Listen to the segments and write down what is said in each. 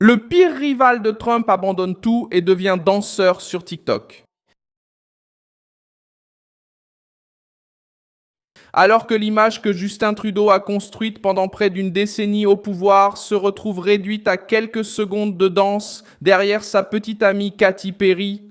Le pire rival de Trump abandonne tout et devient danseur sur TikTok. Alors que l'image que Justin Trudeau a construite pendant près d'une décennie au pouvoir se retrouve réduite à quelques secondes de danse derrière sa petite amie Katy Perry,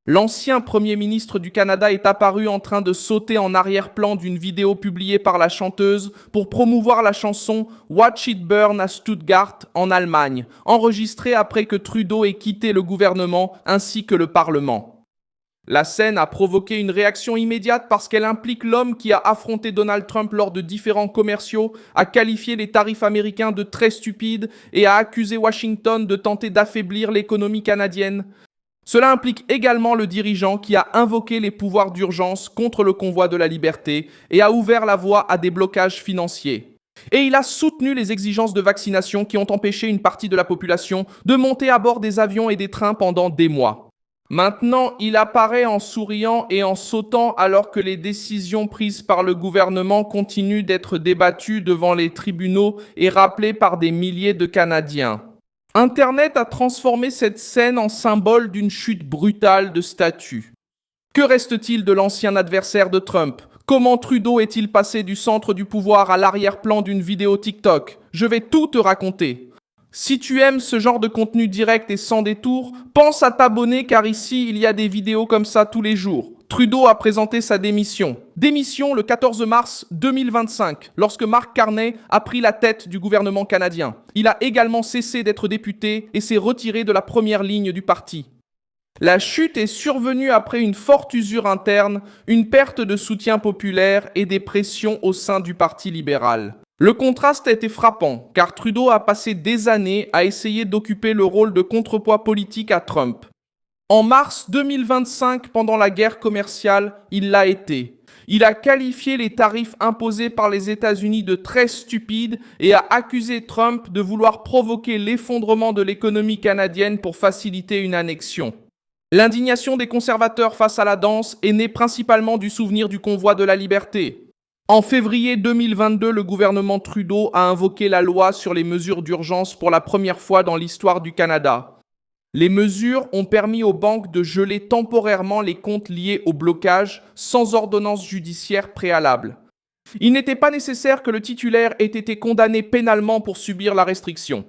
l'ancien Premier ministre du Canada est apparu en train de sauter en arrière-plan d'une vidéo publiée par la chanteuse pour promouvoir la chanson Watch It Burn à Stuttgart, en Allemagne, enregistrée après que Trudeau ait quitté le gouvernement ainsi que le Parlement. La scène a provoqué une réaction immédiate parce qu'elle implique l'homme qui a affronté Donald Trump lors de différents commerciaux, a qualifié les tarifs américains de très stupides et a accusé Washington de tenter d'affaiblir l'économie canadienne. Cela implique également le dirigeant qui a invoqué les pouvoirs d'urgence contre le convoi de la liberté et a ouvert la voie à des blocages financiers. Et il a soutenu les exigences de vaccination qui ont empêché une partie de la population de monter à bord des avions et des trains pendant des mois. Maintenant, il apparaît en souriant et en sautant alors que les décisions prises par le gouvernement continuent d'être débattues devant les tribunaux et rappelées par des milliers de Canadiens. Internet a transformé cette scène en symbole d'une chute brutale de statut. Que reste-t-il de l'ancien adversaire de Trump? Comment Trudeau est-il passé du centre du pouvoir à l'arrière-plan d'une vidéo TikTok? Je vais tout te raconter. Si tu aimes ce genre de contenu direct et sans détour, pense à t'abonner car ici, il y a des vidéos comme ça tous les jours. Trudeau a présenté sa démission. Démission le 14 mars 2025, lorsque Mark Carney a pris la tête du gouvernement canadien. Il a également cessé d'être député et s'est retiré de la première ligne du parti. La chute est survenue après une forte usure interne, une perte de soutien populaire et des pressions au sein du Parti libéral. Le contraste a été frappant, car Trudeau a passé des années à essayer d'occuper le rôle de contrepoids politique à Trump. En mars 2025, pendant la guerre commerciale, il l'a été. Il a qualifié les tarifs imposés par les États-Unis de très stupides et a accusé Trump de vouloir provoquer l'effondrement de l'économie canadienne pour faciliter une annexion. L'indignation des conservateurs face à la danse est née principalement du souvenir du convoi de la liberté. En février 2022, le gouvernement Trudeau a invoqué la loi sur les mesures d'urgence pour la première fois dans l'histoire du Canada. Les mesures ont permis aux banques de geler temporairement les comptes liés au blocage sans ordonnance judiciaire préalable. Il n'était pas nécessaire que le titulaire ait été condamné pénalement pour subir la restriction.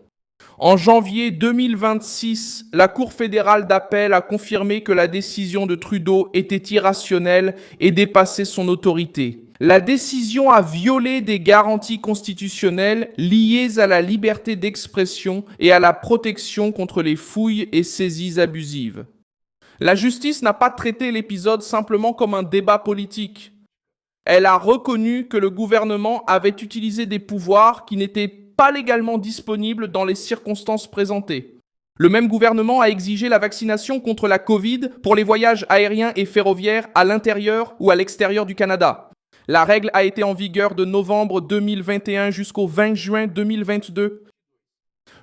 En janvier 2026, la Cour fédérale d'appel a confirmé que la décision de Trudeau était irrationnelle et dépassait son autorité. La décision a violé des garanties constitutionnelles liées à la liberté d'expression et à la protection contre les fouilles et saisies abusives. La justice n'a pas traité l'épisode simplement comme un débat politique. Elle a reconnu que le gouvernement avait utilisé des pouvoirs qui n'étaient pas légalement disponibles dans les circonstances présentées. Le même gouvernement a exigé la vaccination contre la Covid pour les voyages aériens et ferroviaires à l'intérieur ou à l'extérieur du Canada. La règle a été en vigueur de novembre 2021 jusqu'au 20 juin 2022.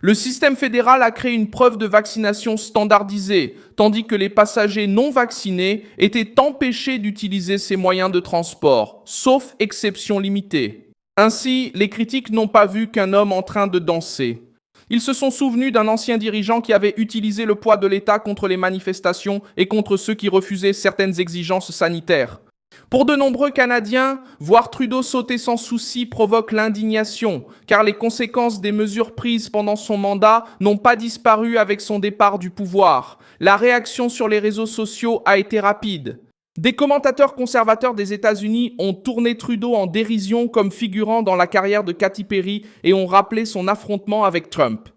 Le système fédéral a créé une preuve de vaccination standardisée, tandis que les passagers non vaccinés étaient empêchés d'utiliser ces moyens de transport, sauf exception limitée. Ainsi, les critiques n'ont pas vu qu'un homme en train de danser. Ils se sont souvenus d'un ancien dirigeant qui avait utilisé le poids de l'État contre les manifestations et contre ceux qui refusaient certaines exigences sanitaires. Pour de nombreux Canadiens, voir Trudeau sauter sans souci provoque l'indignation, car les conséquences des mesures prises pendant son mandat n'ont pas disparu avec son départ du pouvoir. La réaction sur les réseaux sociaux a été rapide. Des commentateurs conservateurs des États-Unis ont tourné Trudeau en dérision comme figurant dans la carrière de Katy Perry et ont rappelé son affrontement avec Trump.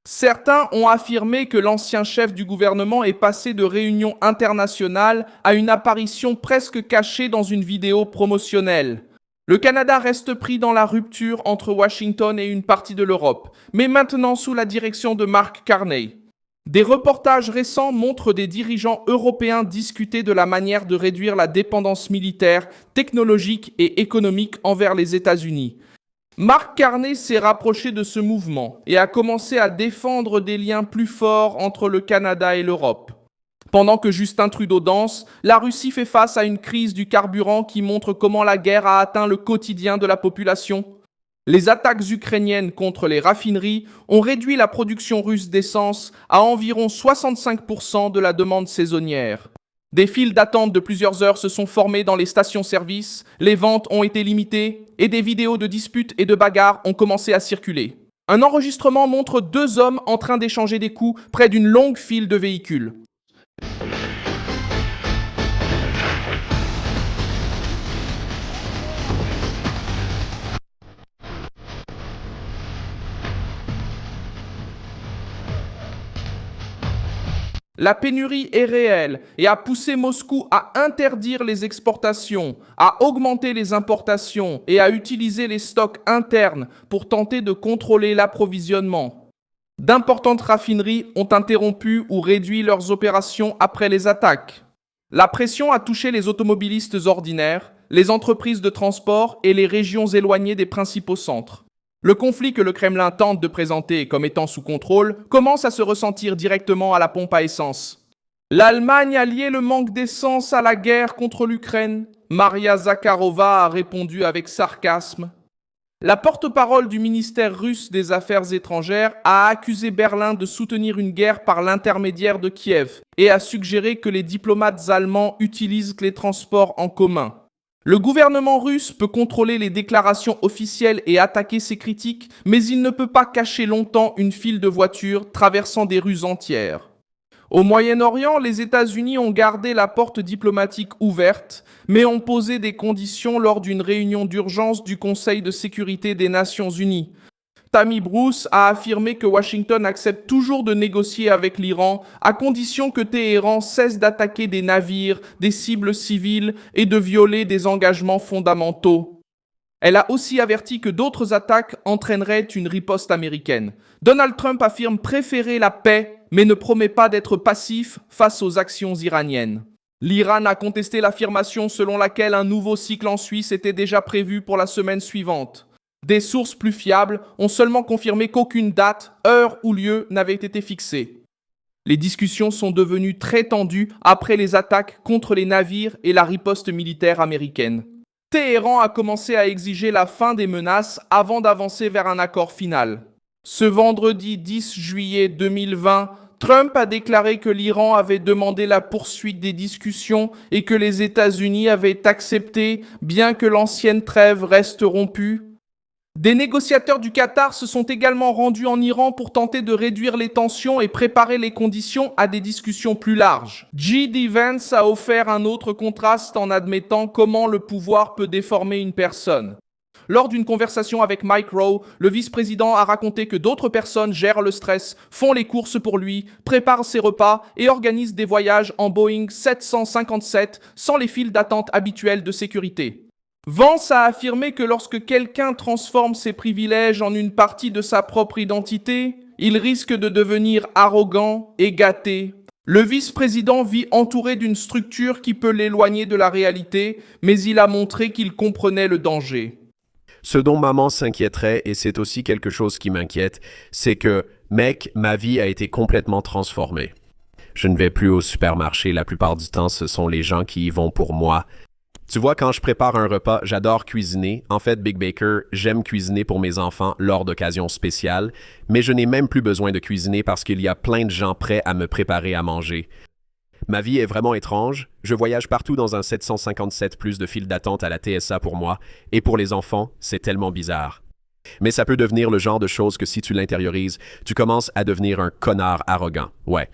Certains ont affirmé que l'ancien chef du gouvernement est passé de réunions internationales à une apparition presque cachée dans une vidéo promotionnelle. Le Canada reste pris dans la rupture entre Washington et une partie de l'Europe, mais maintenant sous la direction de Mark Carney. Des reportages récents montrent des dirigeants européens discuter de la manière de réduire la dépendance militaire, technologique et économique envers les États-Unis. Mark Carney s'est rapproché de ce mouvement et a commencé à défendre des liens plus forts entre le Canada et l'Europe. Pendant que Justin Trudeau danse, la Russie fait face à une crise du carburant qui montre comment la guerre a atteint le quotidien de la population. Les attaques ukrainiennes contre les raffineries ont réduit la production russe d'essence à environ 65% de la demande saisonnière. Des files d'attente de plusieurs heures se sont formées dans les stations-service, les ventes ont été limitées et des vidéos de disputes et de bagarres ont commencé à circuler. Un enregistrement montre deux hommes en train d'échanger des coups près d'une longue file de véhicules. La pénurie est réelle et a poussé Moscou à interdire les exportations, à augmenter les importations et à utiliser les stocks internes pour tenter de contrôler l'approvisionnement. D'importantes raffineries ont interrompu ou réduit leurs opérations après les attaques. La pression a touché les automobilistes ordinaires, les entreprises de transport et les régions éloignées des principaux centres. Le conflit que le Kremlin tente de présenter comme étant sous contrôle commence à se ressentir directement à la pompe à essence. L'Allemagne a lié le manque d'essence à la guerre contre l'Ukraine. Maria Zakharova a répondu avec sarcasme. La porte-parole du ministère russe des Affaires étrangères a accusé Berlin de soutenir une guerre par l'intermédiaire de Kiev et a suggéré que les diplomates allemands utilisent les transports en commun. Le gouvernement russe peut contrôler les déclarations officielles et attaquer ses critiques, mais il ne peut pas cacher longtemps une file de voitures traversant des rues entières. Au Moyen-Orient, les États-Unis ont gardé la porte diplomatique ouverte, mais ont posé des conditions lors d'une réunion d'urgence du Conseil de sécurité des Nations Unies. Tammy Bruce a affirmé que Washington accepte toujours de négocier avec l'Iran à condition que Téhéran cesse d'attaquer des navires, des cibles civiles et de violer des engagements fondamentaux. Elle a aussi averti que d'autres attaques entraîneraient une riposte américaine. Donald Trump affirme préférer la paix, mais ne promet pas d'être passif face aux actions iraniennes. L'Iran a contesté l'affirmation selon laquelle un nouveau cycle en Suisse était déjà prévu pour la semaine suivante. Des sources plus fiables ont seulement confirmé qu'aucune date, heure ou lieu n'avait été fixée. Les discussions sont devenues très tendues après les attaques contre les navires et la riposte militaire américaine. Téhéran a commencé à exiger la fin des menaces avant d'avancer vers un accord final. Ce vendredi 10 juillet 2020, Trump a déclaré que l'Iran avait demandé la poursuite des discussions et que les États-Unis avaient accepté, bien que l'ancienne trêve reste rompue. Des négociateurs du Qatar se sont également rendus en Iran pour tenter de réduire les tensions et préparer les conditions à des discussions plus larges. J.D. Vance a offert un autre contraste en admettant comment le pouvoir peut déformer une personne. Lors d'une conversation avec Mike Rowe, le vice-président a raconté que d'autres personnes gèrent le stress, font les courses pour lui, préparent ses repas et organisent des voyages en Boeing 757 sans les files d'attente habituelles de sécurité. Vance a affirmé que lorsque quelqu'un transforme ses privilèges en une partie de sa propre identité, il risque de devenir arrogant et gâté. Le vice-président vit entouré d'une structure qui peut l'éloigner de la réalité, mais il a montré qu'il comprenait le danger. Ce dont maman s'inquiéterait, et c'est aussi quelque chose qui m'inquiète, c'est que, mec, ma vie a été complètement transformée. Je ne vais plus au supermarché, la plupart du temps, ce sont les gens qui y vont pour moi. Tu vois, quand je prépare un repas, j'adore cuisiner. En fait, Big Baker, j'aime cuisiner pour mes enfants lors d'occasions spéciales, mais je n'ai même plus besoin de cuisiner parce qu'il y a plein de gens prêts à me préparer à manger. Ma vie est vraiment étrange. Je voyage partout dans un 757 plus de file d'attente à la TSA pour moi, et pour les enfants, c'est tellement bizarre. Mais ça peut devenir le genre de choses que si tu l'intériorises, tu commences à devenir un connard arrogant. Ouais,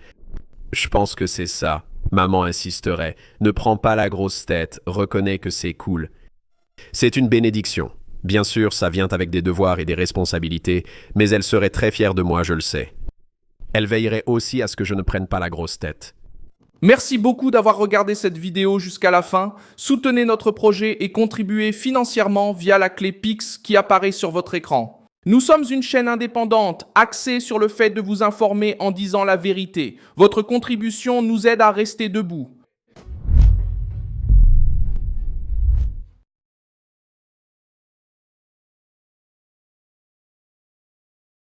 je pense que c'est ça. Maman insisterait. Ne prends pas la grosse tête, reconnais que c'est cool. C'est une bénédiction. Bien sûr, ça vient avec des devoirs et des responsabilités, mais elle serait très fière de moi, je le sais. Elle veillerait aussi à ce que je ne prenne pas la grosse tête. Merci beaucoup d'avoir regardé cette vidéo jusqu'à la fin. Soutenez notre projet et contribuez financièrement via la clé Pix qui apparaît sur votre écran. Nous sommes une chaîne indépendante axée sur le fait de vous informer en disant la vérité. Votre contribution nous aide à rester debout.